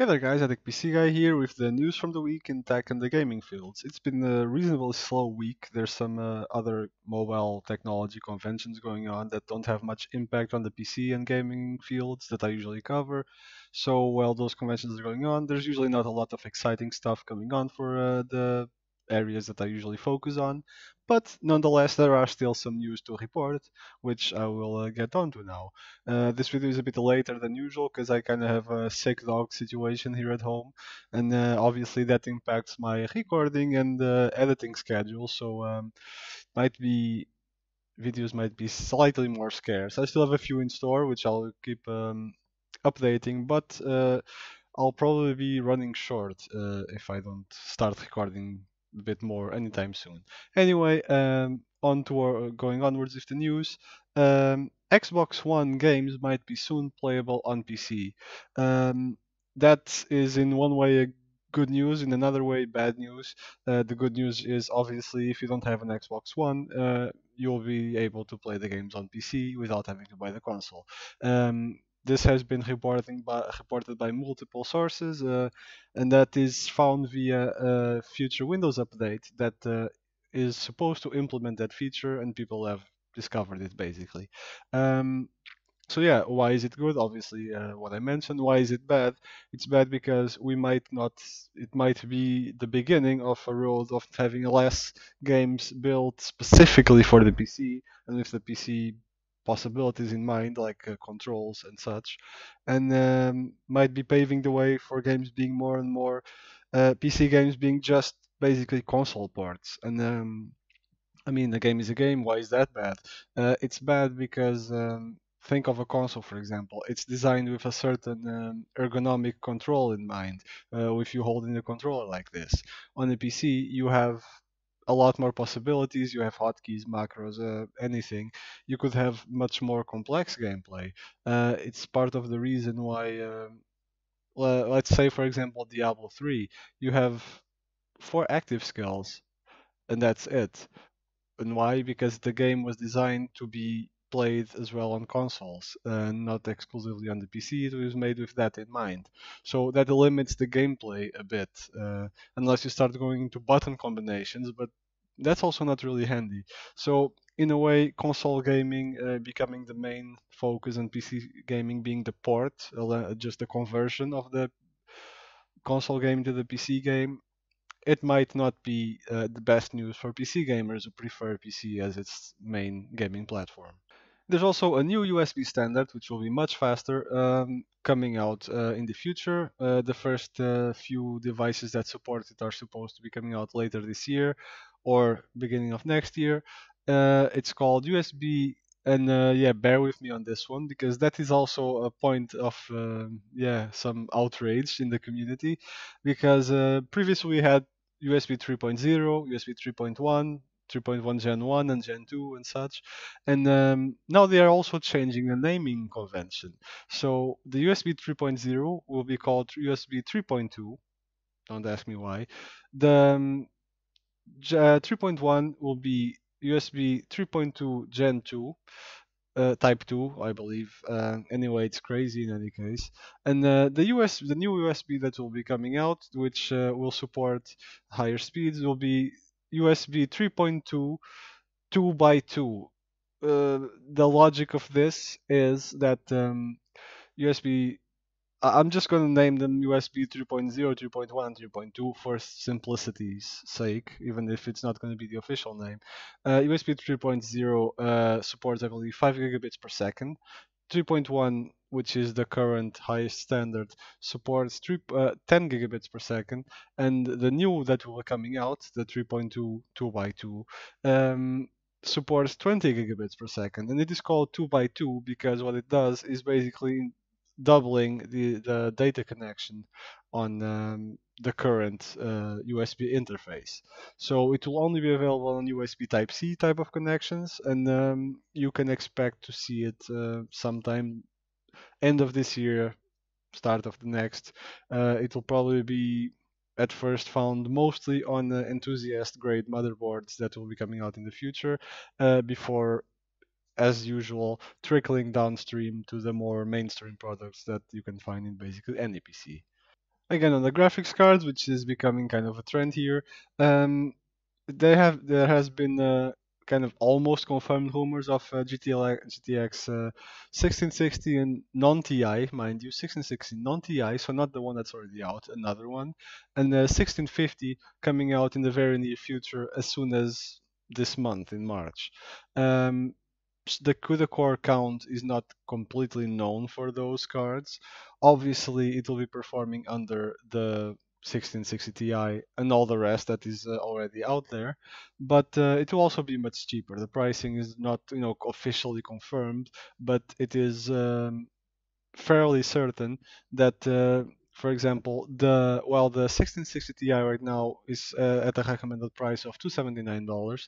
Hey there guys, Addict PC Guy here with the news from the week in tech and the gaming fields. It's been a reasonably slow week. There's some other mobile technology conventions going on that don't have much impact on the PC and gaming fields that I usually cover. So while those conventions are going on, there's usually not a lot of exciting stuff coming on for the areas that I usually focus on. But nonetheless, there are still some news to report, which I will get on to now. This video is a bit later than usual because I kind of have a sick dog situation here at home, and obviously that impacts my recording and editing schedule. So might be videos might be slightly more scarce. I still have a few in store, which I'll keep updating, but I'll probably be running short if I don't start recording a bit more anytime soon. Anyway, on to going onwards with the news. Xbox One games might be soon playable on PC. That is in one way a good news, in another way bad news. The good news is obviously if you don't have an Xbox One, you'll be able to play the games on PC without having to buy the console. This has been reported by multiple sources, and that is found via a future Windows update that is supposed to implement that feature, and people have discovered it basically. Um, so yeah, why is it good? Obviously, what I mentioned. Why is it bad? It's bad because we might not. It might be the beginning of a road of having less games built specifically for the PC, and with the PC possibilities in mind, like controls and such, and might be paving the way for games being more and more PC games being just basically console ports. And I mean, a game is a game. Why is that bad? It's bad because think of a console, for example. It's designed with a certain ergonomic control in mind. With you holding the controller like this. On a PC, you have a lot more possibilities. You have hotkeys, macros, anything. You could have much more complex gameplay. It's part of the reason why. Let's say, for example, Diablo 3. You have four active skills, and that's it. And why? Because the game was designed to be played as well on consoles, not exclusively on the PC. It was made with that in mind. So that limits the gameplay a bit, unless you start going into button combinations, but that's also not really handy. So in a way, console gaming becoming the main focus and PC gaming being the port, just the conversion of the console game to the PC game, it might not be the best news for PC gamers who prefer PC as its main gaming platform. There's also a new USB standard, which will be much faster, coming out in the future. The first few devices that support it are supposed to be coming out later this year or beginning of next year. It's called USB, and yeah, bear with me on this one because that is also a point of yeah, some outrage in the community because previously we had USB 3.0, USB 3.1, 3.1 Gen 1 and Gen 2 and such. And now they are also changing the naming convention. So the USB 3.0 will be called USB 3.2. Don't ask me why. The 3.1 will be USB 3.2 Gen 2. Type 2, I believe. Anyway, it's crazy in any case. And the new USB that will be coming out, which will support higher speeds, will be USB 3.2 2 by 2. The logic of this is that USB. I'm just going to name them USB 3.0, 3.1, 3.2 for simplicity's sake, even if it's not going to be the official name. USB 3.0 supports, I believe, 5 gigabits per second. 3.1, which is the current highest standard, supports 10 gigabits per second, and the new that will be coming out, the 3.2 2 by 2, supports 20 gigabits per second, and it is called 2 by 2 because what it does is basically doubling the data connection on the current USB interface. So it will only be available on USB Type-C type of connections, and you can expect to see it sometime end of this year, start of the next. It will probably be at first found mostly on enthusiast grade motherboards that will be coming out in the future, before, as usual, trickling downstream to the more mainstream products that you can find in basically any PC. Again, on the graphics cards, which is becoming kind of a trend here, um, there has been kind of almost confirmed rumors of GTX 1660 and non-TI, mind you, 1660 non-TI, so not the one that's already out, another one, and 1650 coming out in the very near future, as soon as this month in March. Um, the CUDA core count is not completely known for those cards. Obviously, it will be performing under the 1660 Ti and all the rest that is already out there, but it will also be much cheaper. The pricing is not, officially confirmed, but it is fairly certain that, for example, the 1660 Ti right now is at a recommended price of $279.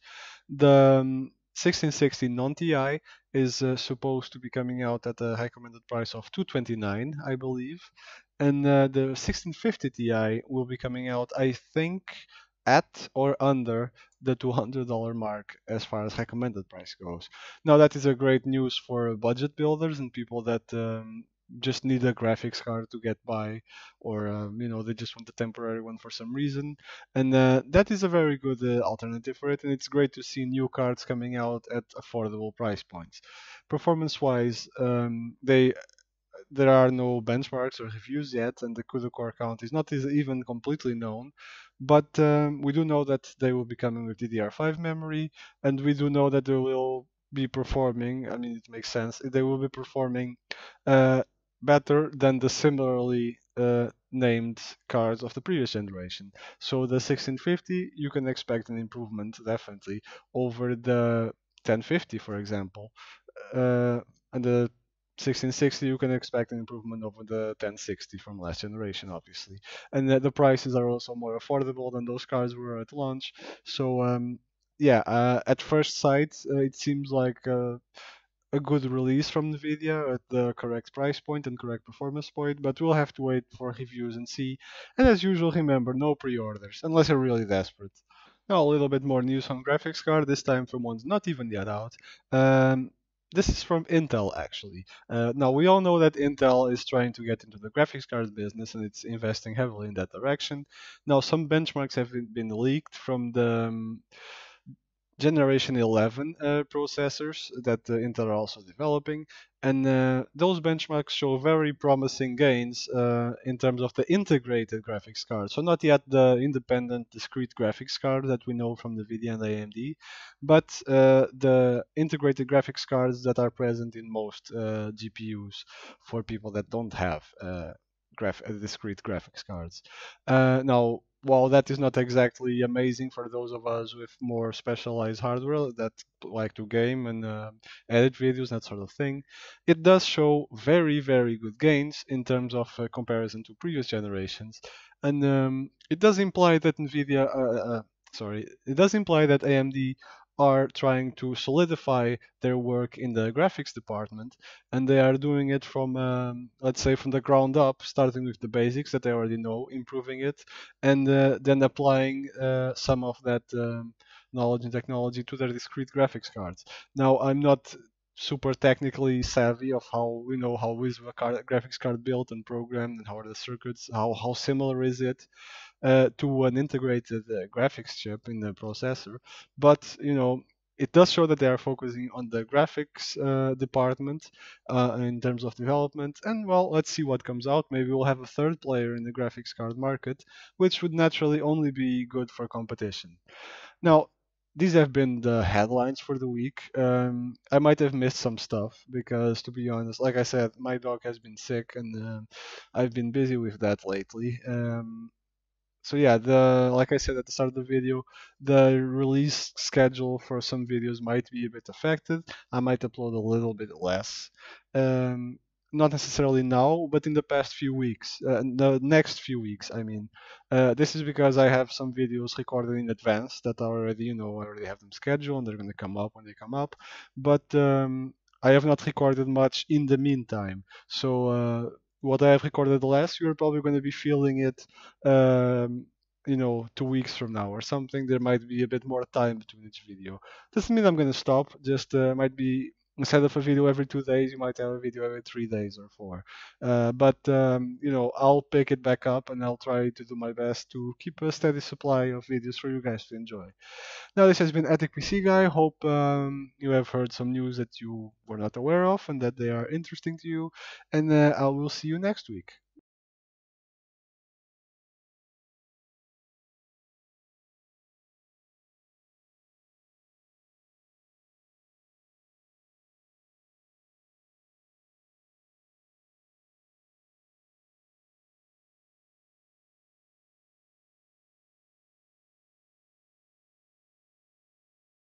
The 1660 non-Ti is supposed to be coming out at a recommended price of 229, I believe, and the 1650 Ti will be coming out, I think, at or under the $200 mark as far as recommended price goes. Now that is a great news for budget builders and people that just need a graphics card to get by, or they just want a temporary one for some reason, and that is a very good alternative for it. And it's great to see new cards coming out at affordable price points. Performance-wise, there are no benchmarks or reviews yet, and the CUDA core count is not even completely known. But we do know that they will be coming with DDR5 memory, and we do know that they will be performing. I mean, it makes sense. They will be performing uh, better than the similarly named cards of the previous generation. So the 1650, you can expect an improvement definitely over the 1050, for example, uh, and the 1660 you can expect an improvement over the 1060 from last generation, obviously, and the prices are also more affordable than those cars were at launch. So yeah, at first sight, it seems like a good release from Nvidia at the correct price point and correct performance point, but we'll have to wait for reviews and see. And as usual, remember, no pre-orders unless you're really desperate. Now, a little bit more news on graphics card, this time from one's not even yet out. Um, this is from Intel, actually. Now, we all know that Intel is trying to get into the graphics card business and it's investing heavily in that direction. Now, some benchmarks have been leaked from the Generation 11 processors that Intel are also developing, and those benchmarks show very promising gains in terms of the integrated graphics card. So not yet the independent discrete graphics card that we know from NVIDIA and AMD, but the integrated graphics cards that are present in most GPUs for people that don't have discrete graphics cards. Now, while that is not exactly amazing for those of us with more specialized hardware that like to game and edit videos, that sort of thing, it does show very, very good gains in terms of comparison to previous generations. And it does imply that it does imply that AMD are trying to solidify their work in the graphics department, and they are doing it from, let's say, from the ground up, starting with the basics that they already know, improving it, and then applying some of that knowledge and technology to their discrete graphics cards. Now, I'm not super technically savvy of how is a graphics card built and programmed and how are the circuits, how similar is it to an integrated graphics chip in the processor. But it does show that they are focusing on the graphics department in terms of development. And well, let's see what comes out. Maybe we'll have a third player in the graphics card market, which would naturally only be good for competition. Now, these have been the headlines for the week. I might have missed some stuff because, to be honest, like I said, my dog has been sick and I've been busy with that lately. So yeah, the like I said at the start of the video, the release schedule for some videos might be a bit affected. I might upload a little bit less. Um, Not necessarily now, but in the past few weeks, the next few weeks, I mean. This is because I have some videos recorded in advance that are already, I already have them scheduled and they're going to come up when they come up. But I have not recorded much in the meantime. So what I have recorded less, you're probably going to be feeling it um, 2 weeks from now or something. There might be a bit more time between each video. Doesn't mean I'm going to stop, just might be Instead of a video every 2 days, you might have a video every 3 days or four. But I'll pick it back up and I'll try to do my best to keep a steady supply of videos for you guys to enjoy. Now, this has been Attic PC Guy. Hope you have heard some news that you were not aware of and that they are interesting to you. And I will see you next week.